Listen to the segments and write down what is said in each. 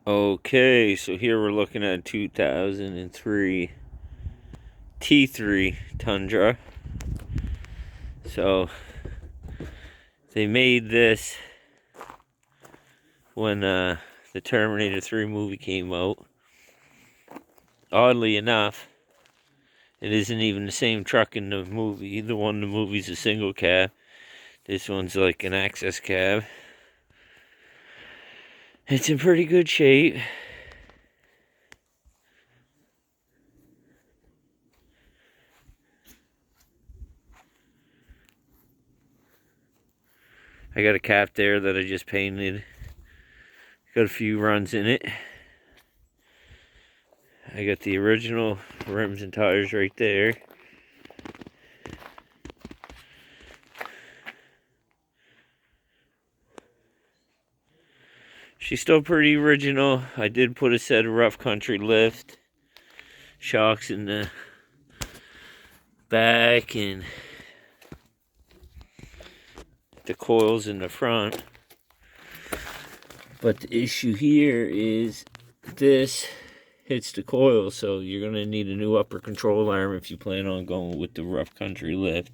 Okay, so here we're looking at 2003 T3 Tundra. So they made this when the Terminator 3 movie came out. Oddly enough, it isn't even the same truck in the movie. The one in the movie's a single cab. This one's like an access cab. It's in pretty good shape. I got a cap there that I just painted. Got a few runs in it. I got the original rims and tires right there. She's still pretty original. I did put a set of rough country lift shocks in the back and the coils in the front. But the issue here is this hits the coil, so you're going to need a new upper control arm if you plan on going with the rough country lift,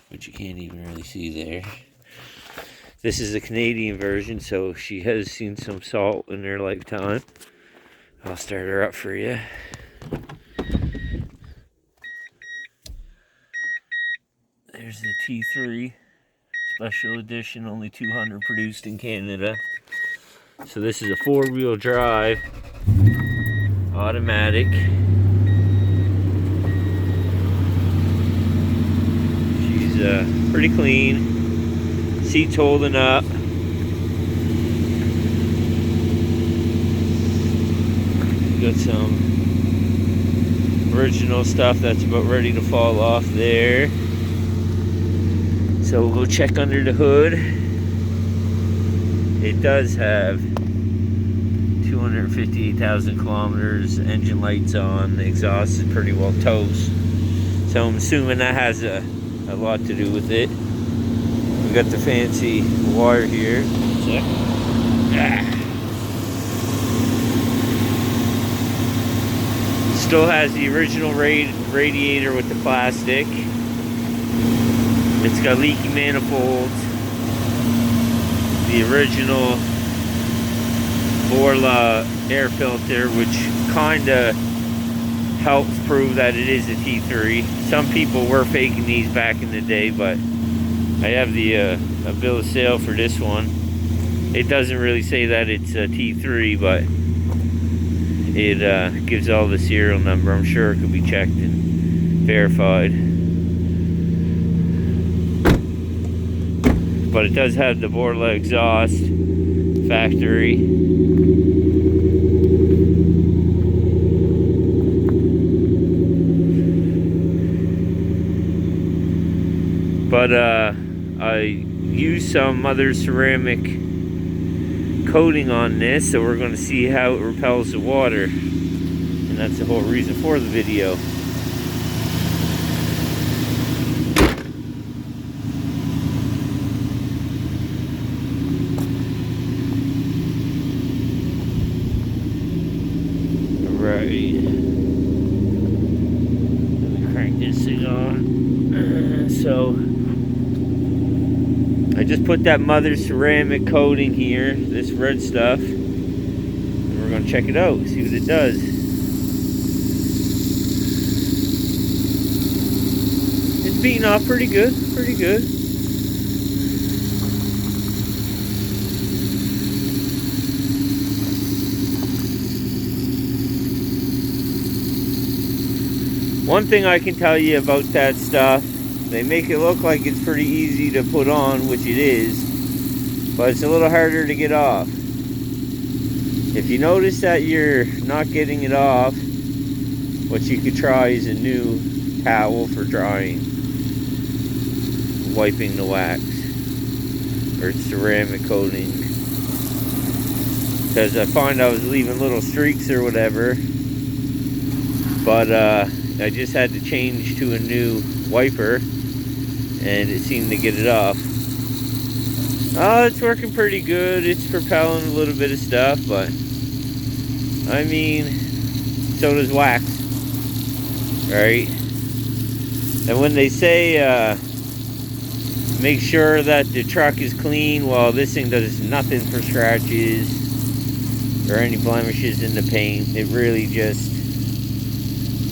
which you can't even really see there. This is a Canadian version, so she has seen some salt in her lifetime. I'll start her up for you. There's the T3 Special Edition, only 200 produced in Canada. So this is a four-wheel drive, automatic. She's pretty clean. Seats holding up. Got some original stuff that's about ready to fall off there. So we'll go check under the hood. It does have 258,000 kilometers, engine lights on, the exhaust is pretty well toast. So I'm assuming that has a lot to do with it. We got the fancy wire here. Still has the original radiator with the plastic. It's got leaky manifolds. The original Borla air filter, which kinda helps prove that it is a T3. Some people were faking these back in the day, but I have the a bill of sale for this one. It doesn't really say that it's a T3, but it gives all the serial number. I'm sure it could be checked and verified. But it does have the Borla exhaust, factory. But I used some other ceramic coating on this, so we're going to see how it repels the water. And that's the whole reason for the video. Right. Let me crank this thing on. So I just put that mother ceramic coating here, this red stuff, and we're going to check it out, see what it does. It's beating off pretty good, pretty good. One thing I can tell you about that stuff, they make it look like it's pretty easy to put on, which it is, but it's a little harder to get off. If you notice that you're not getting it off, what you could try is a new towel for drying, wiping the wax, or ceramic coating. Because I find I was leaving little streaks or whatever, but I just had to change to a new wiper and it seemed to get it off. Oh, it's working pretty good. It's propelling a little bit of stuff, but I mean, so does wax, right? And when they say make sure that the truck is clean, well, this thing does nothing for scratches or any blemishes in the paint. It really just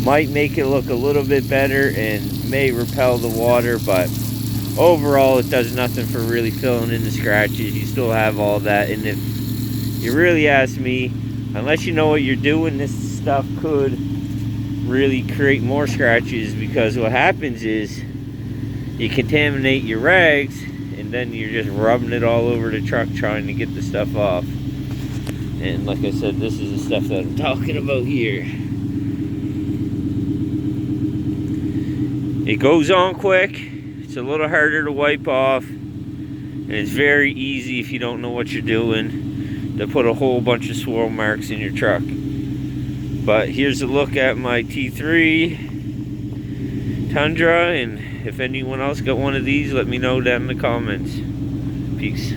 might make it look a little bit better and may repel the water, but overall it does nothing for really filling in the scratches. You still have all that, and if you really ask me, unless you know what you're doing, this stuff could really create more scratches, because what happens is you contaminate your rags and then you're just rubbing it all over the truck trying to get the stuff off. And like I said, this is the stuff that I'm talking about here. It goes on quick, it's a little harder to wipe off, and it's very easy, if you don't know what you're doing, to put a whole bunch of swirl marks in your truck. But here's a look at my T3 Tundra, and if anyone else got one of these, let me know down in the comments. Peace.